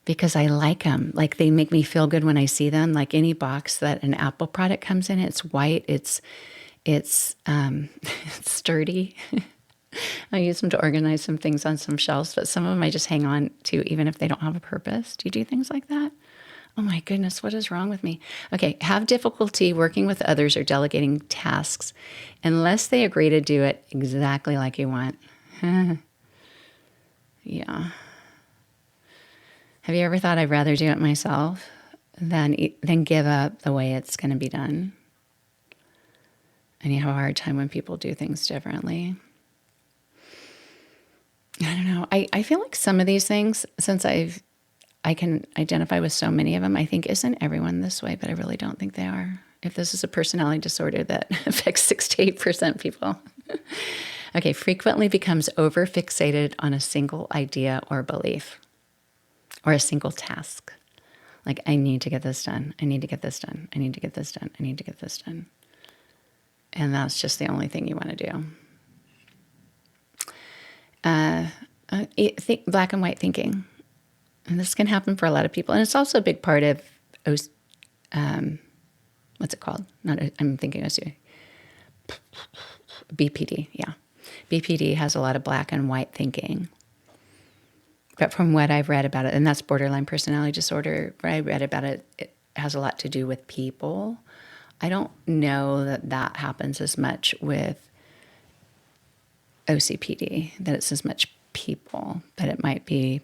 because I like them. Like they make me feel good when I see them. Like any box that an Apple product comes in, it's white, it's it's sturdy. I use them to organize some things on some shelves, but some of them I just hang on to even if they don't have a purpose. Do you do things like that? Oh my goodness, what is wrong with me? Okay, have difficulty working with others or delegating tasks unless they agree to do it exactly like you want. Yeah. Have you ever thought I'd rather do it myself than give up the way it's going to be done? And you have a hard time when people do things differently. I don't know. I feel like some of these things, since I can identify with so many of them, I think isn't everyone this way, but I really don't think they are. If this is a personality disorder that affects 6 to 8% people. Okay, frequently becomes over-fixated on a single idea or belief or a single task. Like, I need to get this done. I need to get this done. I need to get this done. I need to get this done. And that's just the only thing you want to do. Black and white thinking. And this can happen for a lot of people. And it's also a big part of, what's it called? I'm thinking OCD. BPD, yeah. BPD has a lot of black and white thinking. But from what I've read about it, and that's borderline personality disorder, what I read about it, it has a lot to do with people. I don't know that happens as much with OCPD, that it's as much people, but it might be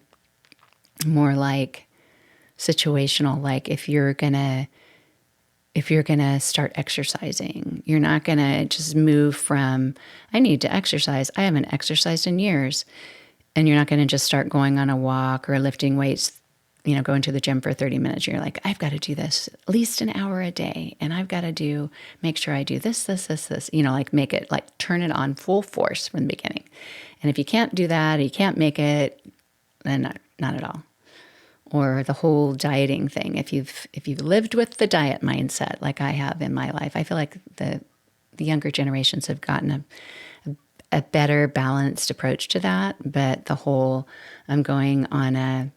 more like situational. Like if you're gonna start exercising, you're not gonna just move from, I need to exercise, I haven't exercised in years, and you're not gonna just start going on a walk or lifting weights, going to the gym for 30 minutes. You're like, I've got to do this at least an hour a day, and I've got to make sure I do this, like make it, like turn it on full force from the beginning. And if you can't do that, or you can't make it, then not at all. Or the whole dieting thing. If you've lived with the diet mindset like I have in my life, I feel like the younger generations have gotten a better balanced approach to that. But the whole, I'm going on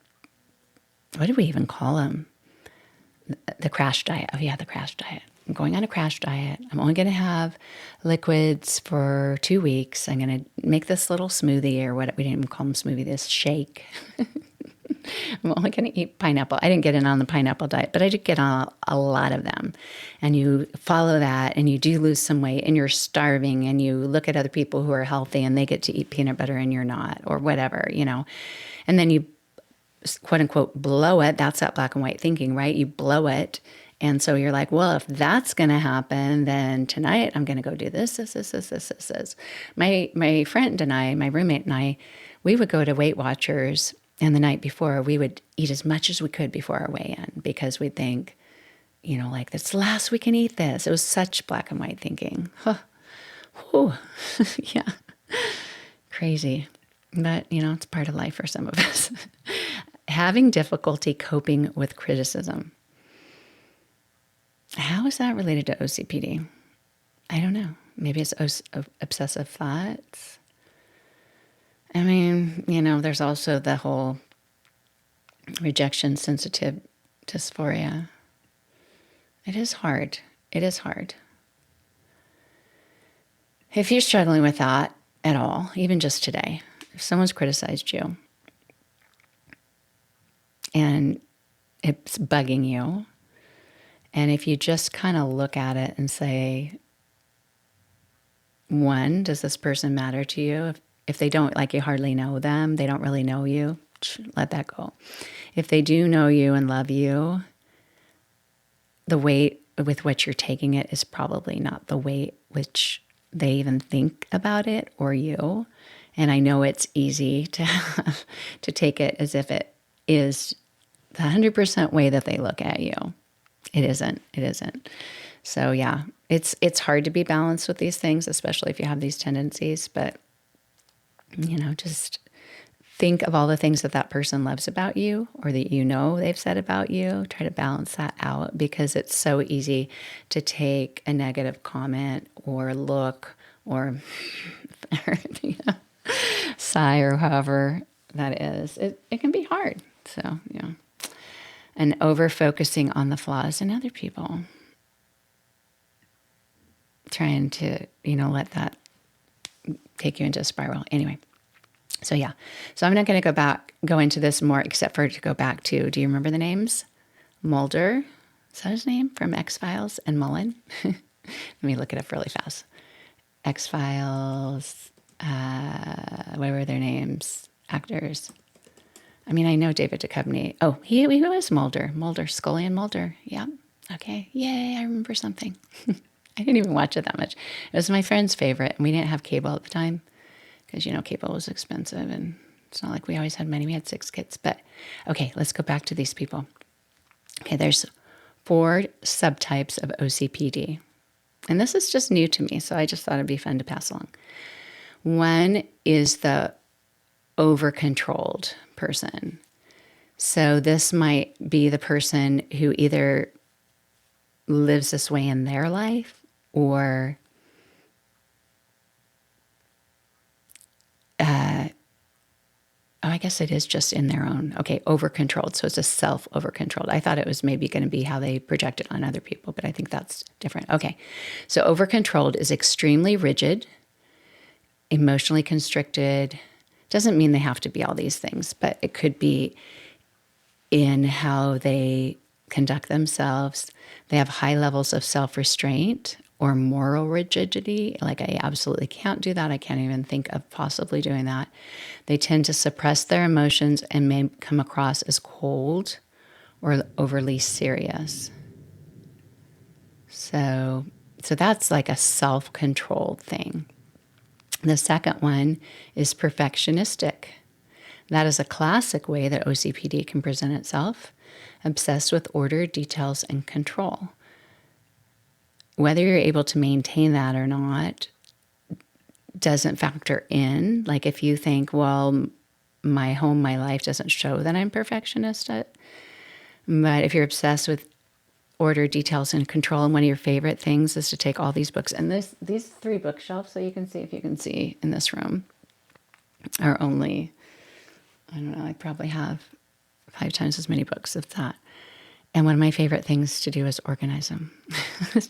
what do we even call them? The crash diet. Oh yeah, the crash diet. I'm going on a crash diet. I'm only going to have liquids for 2 weeks. I'm going to make this little smoothie, or what we didn't even call them smoothie, this shake. I'm only going to eat pineapple. I didn't get in on the pineapple diet, but I did get on a lot of them. And you follow that and you do lose some weight and you're starving, and you look at other people who are healthy and they get to eat peanut butter and you're not, or whatever, And then you, quote unquote, blow it. That's that black and white thinking, right? You blow it. And so you're like, well, if that's going to happen, then tonight I'm going to go do this. My friend and I, my roommate and I, we would go to Weight Watchers, and the night before we would eat as much as we could before our weigh-in because we'd think, like, this last we can eat this. It was such black and white thinking. Huh. Whew. Yeah. Crazy. But, it's part of life for some of us. Having difficulty coping with criticism. How is that related to OCPD? I don't know. Maybe it's obsessive thoughts. I mean, there's also the whole rejection sensitive dysphoria. It is hard. It is hard. If you're struggling with that at all, even just today, if someone's criticized you and it's bugging you, And if you just kind of look at it and say, one, does this person matter to you? If they don't, like you hardly know them, they don't really know you, let that go. If they do know you and love you, the weight with which you're taking it is probably not the weight which they even think about it or you. And I know it's easy to to take it as if it is the 100% way that they look at you. It isn't. It isn't. So yeah, it's hard to be balanced with these things, especially if you have these tendencies. But just think of all the things that that person loves about you or that they've said about you. Try to balance that out, because it's so easy to take a negative comment or look or sigh or however that is. It can be hard. So, yeah. And over-focusing on the flaws in other people. Trying to, let that take you into a spiral. Anyway. So yeah, so I'm not going to go into this more, except for to go back to, do you remember the names? Mulder, is that his name, from X-Files, and Mullen? Let me look it up really fast. X-Files, what were their names? Actors. I mean, I know David Duchovny. Oh, he was Mulder. Scully and Mulder. Yeah. Okay. Yay, I remember something. I didn't even watch it that much. It was my friend's favorite, and we didn't have cable at the time. Because, cable was expensive, and it's not like we always had many. We had 6 kids. But, okay, let's go back to these people. Okay, there's 4 subtypes of OCPD. And this is just new to me, so I just thought it'd be fun to pass along. One is the over-controlled person. So this might be the person who either lives this way in their life or I guess it is just in their own. Okay, over-controlled. So it's a self-over-controlled. I thought it was maybe going to be how they project it on other people, but I think that's different. Okay, so over-controlled is extremely rigid, emotionally constricted. Doesn't mean they have to be all these things, but it could be in how they conduct themselves. They have high levels of self-restraint or moral rigidity, like I absolutely can't do that. I can't even think of possibly doing that. They tend to suppress their emotions and may come across as cold or overly serious. So that's like a self-controlled thing. The second one is perfectionistic. That is a classic way that OCPD can present itself, obsessed with order, details, and control. Whether you're able to maintain that or not doesn't factor in. Like if you think, well, my life doesn't show that I'm perfectionist. But if you're obsessed with order, details, and control, and one of your favorite things is to take all these books, and these 3 bookshelves, so you can see, if you can see in this room, are only, I don't know, I probably have 5 times as many books as that. And one of my favorite things to do is organize them. I was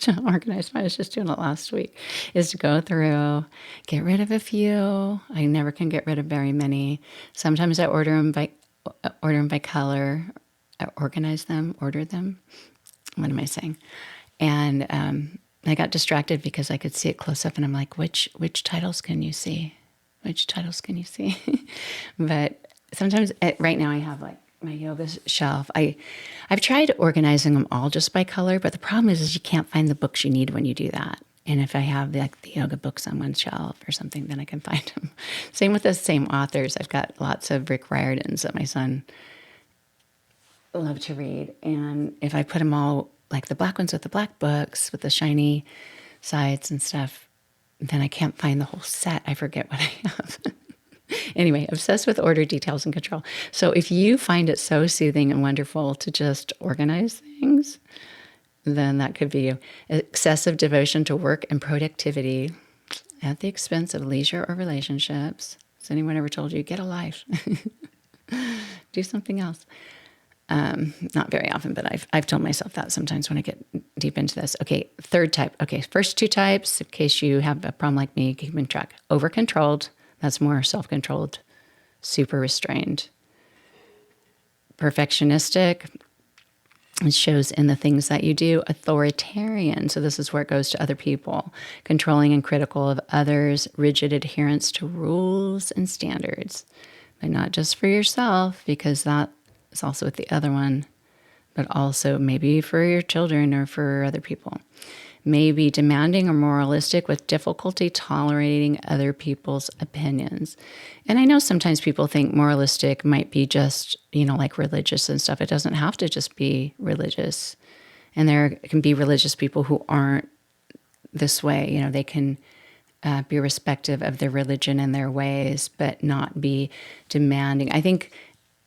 just doing it last week, is to go through, get rid of a few. I never can get rid of very many. Sometimes I order them by color, order them. What am I saying? And I got distracted because I could see it close up, and I'm like, which titles can you see? Which titles can you see? But sometimes, right now I have like my yoga shelf. I've tried organizing them all just by color, but the problem is you can't find the books you need when you do that. And if I have the yoga books on one shelf or something, then I can find them. Same with the same authors. I've got lots of Rick Riordan's that my son loved to read. And if I put them all, like the black ones with the black books with the shiny sides and stuff, then I can't find the whole set. I forget what I have. Anyway, obsessed with order, details, and control. So if you find it so soothing and wonderful to just organize things, then that could be you. Excessive devotion to work and productivity at the expense of leisure or relationships. Has anyone ever told you, get a life? Do something else. Not very often, but I've told myself that sometimes when I get deep into this. Okay, 3rd type. Okay, first 2 types, in case you have a problem like me, keeping track. Over-controlled. That's more self-controlled, super restrained. Perfectionistic, It shows in the things that you do. Authoritarian. So this is where it goes to other people. Controlling and critical of others. Rigid adherence to rules and standards. But not just for yourself, because that is also with the other one, but also maybe for your children or for other people. Maybe demanding or moralistic with difficulty tolerating other people's opinions. And I know sometimes people think moralistic might be just, like religious and stuff. It doesn't have to just be religious. And there can be religious people who aren't this way. They can be respective of their religion and their ways, but not be demanding. I think,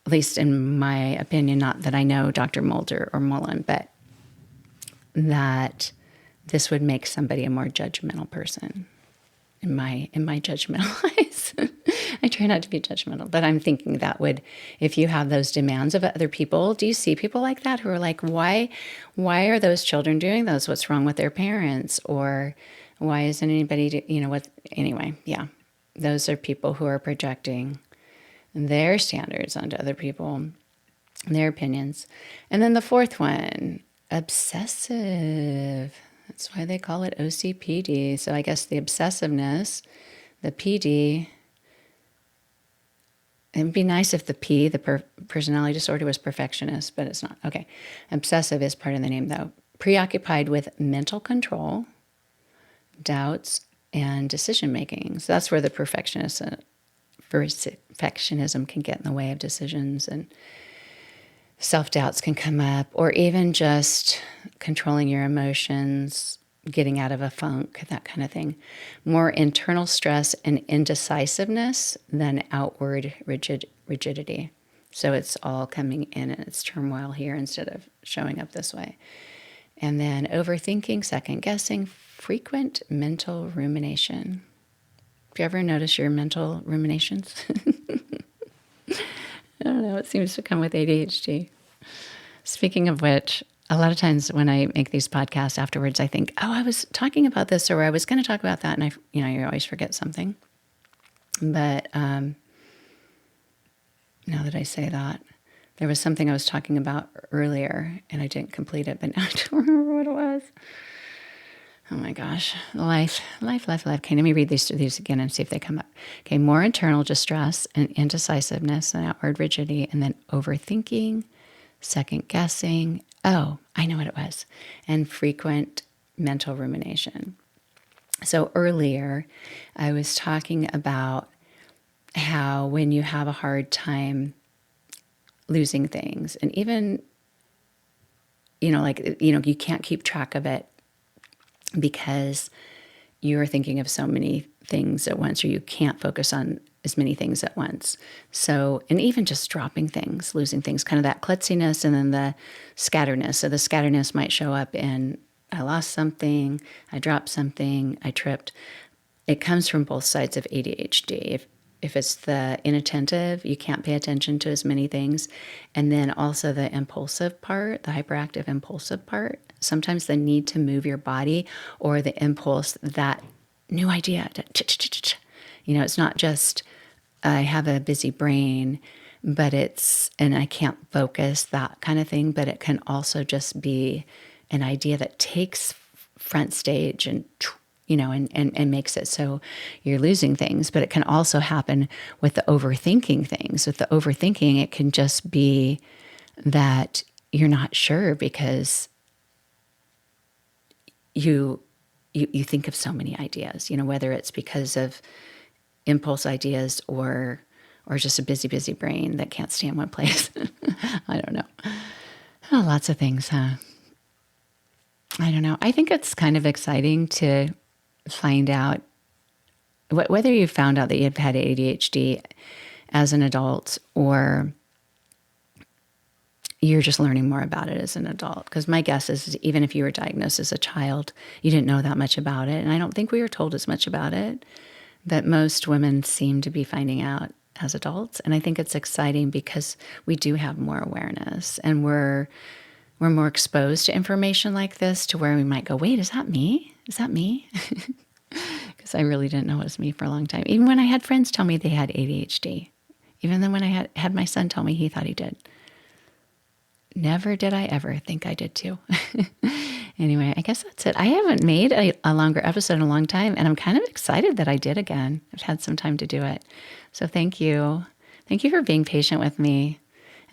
at least in my opinion, not that I know Dr. Mulder or Mullen, but that this would make somebody a more judgmental person in my judgmental eyes. I try not to be judgmental, but I'm thinking that would, if you have those demands of other people, do you see people like that who are like, why are those children doing those? What's wrong with their parents? Or why isn't anybody, anyway, yeah. Those are people who are projecting their standards onto other people, their opinions. And then the fourth one, obsessive. That's why they call it OCPD. So I guess the obsessiveness, the PD, it'd be nice if the P, the personality disorder, was perfectionist, but it's not. Okay. Obsessive is part of the name, though. Preoccupied with mental control, doubts, and decision-making. So that's where the perfectionism can get in the way of decisions, and self-doubts can come up, or even just controlling your emotions, getting out of a funk, that kind of thing. More internal stress and indecisiveness than outward rigidity. So it's all coming in and it's turmoil here instead of showing up this way. And then overthinking, second guessing, frequent mental rumination. Do you ever notice your mental ruminations? I don't know. It seems to come with ADHD. Speaking of which, a lot of times when I make these podcasts afterwards, I think, oh, I was talking about this, or I was going to talk about that. And you always forget something. But now that I say that, there was something I was talking about earlier and I didn't complete it, but now I don't remember what it was. Oh my gosh. Life. Okay, let me read these again and see if they come up. Okay, more internal distress and indecisiveness and outward rigidity, and then overthinking, second guessing. Oh, I know what it was. And frequent mental rumination. So earlier, I was talking about how when you have a hard time losing things, and even, you can't keep track of it, because you're thinking of so many things at once, or you can't focus on as many things at once. So, and even just dropping things, losing things, kind of that klutziness, and then the scatteredness. So the scatteredness might show up in, I lost something, I dropped something, I tripped. It comes from both sides of ADHD. If it's the inattentive, you can't pay attention to as many things. And then also the impulsive part, the hyperactive impulsive part. Sometimes the need to move your body, or the impulse, that new idea. It's not just, I have a busy brain, but and I can't focus, that kind of thing. But it can also just be an idea that takes front stage and makes it so you're losing things. But it can also happen with the overthinking things. With the overthinking, it can just be that you're not sure because you think of so many ideas, whether it's because of impulse ideas or just a busy brain that can't stay in one place. I don't know. Oh, lots of things, huh? I don't know. I think it's kind of exciting to find out whether you found out that you've had ADHD as an adult, or you're just learning more about it as an adult. Because my guess is, even if you were diagnosed as a child, you didn't know that much about it. And I don't think we were told as much about it. But most women seem to be finding out as adults. And I think it's exciting because we do have more awareness, and we're more exposed to information like this, to where we might go, wait, is that me? Is that me? Because I really didn't know it was me for a long time. Even when I had friends tell me they had ADHD. Even then when I had my son tell me he thought he did. never did I ever think I did too. Anyway, I guess that's it. I haven't made a longer episode in a long time, and I'm kind of excited that I did again. I've had some time to do it. So thank you. Thank you for being patient with me.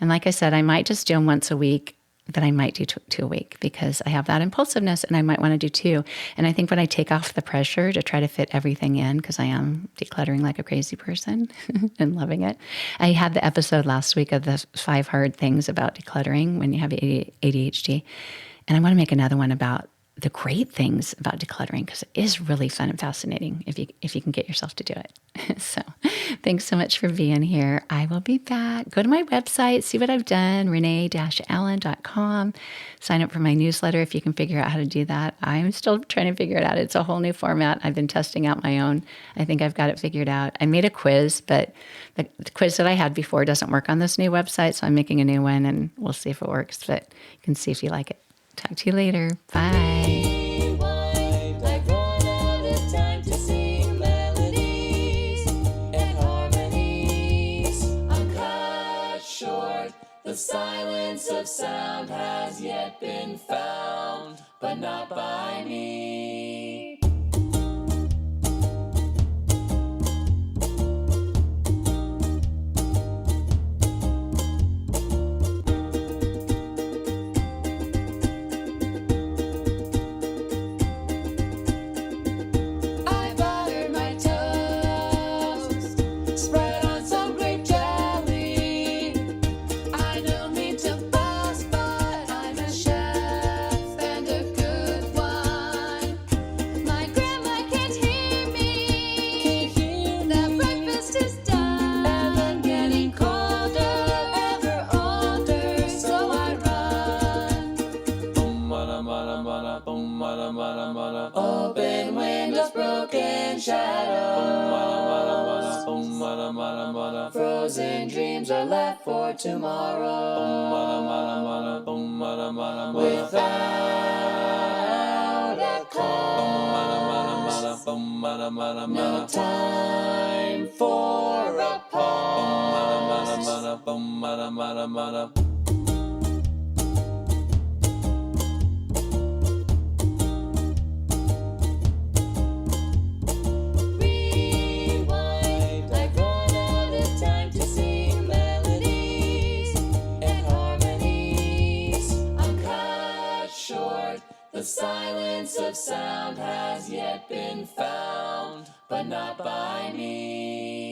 And like I said, I might just do them once a week, but I might do two a week because I have that impulsiveness and I might want to do two. And I think when I take off the pressure to try to fit everything in, because I am decluttering like a crazy person and loving it. I had the episode last week of the 5 hard things about decluttering when you have ADHD. And I want to make another one about the great things about decluttering because it is really fun and fascinating if you can get yourself to do it. So thanks so much for being here. I will be back. Go to my website, see what I've done, renee-allen.com. Sign up for my newsletter if you can figure out how to do that. I'm still trying to figure it out. It's a whole new format. I've been testing out my own. I think I've got it figured out. I made a quiz, but the quiz that I had before doesn't work on this new website, so I'm making a new one and we'll see if it works, but you can see if you like it. Talk to you later. Bye. Rewind, I've run out of time to sing melodies and harmonies. I'm cut short. The silence of sound has yet been found, but not by me. I buttered my toast, spread on some grape jelly. I don't mean to boast, but I'm a chef and a good one. My grandma can't hear me. The breakfast is done, and I'm getting colder, ever older, so I run. Open windows, broken shadows. Frozen dreams are left for tomorrow. Without a cause, no time for a pause. Rewind, I've run out of time to sing melodies and harmonies. I'm cut short. The silence of sound has yet been found, but not by me.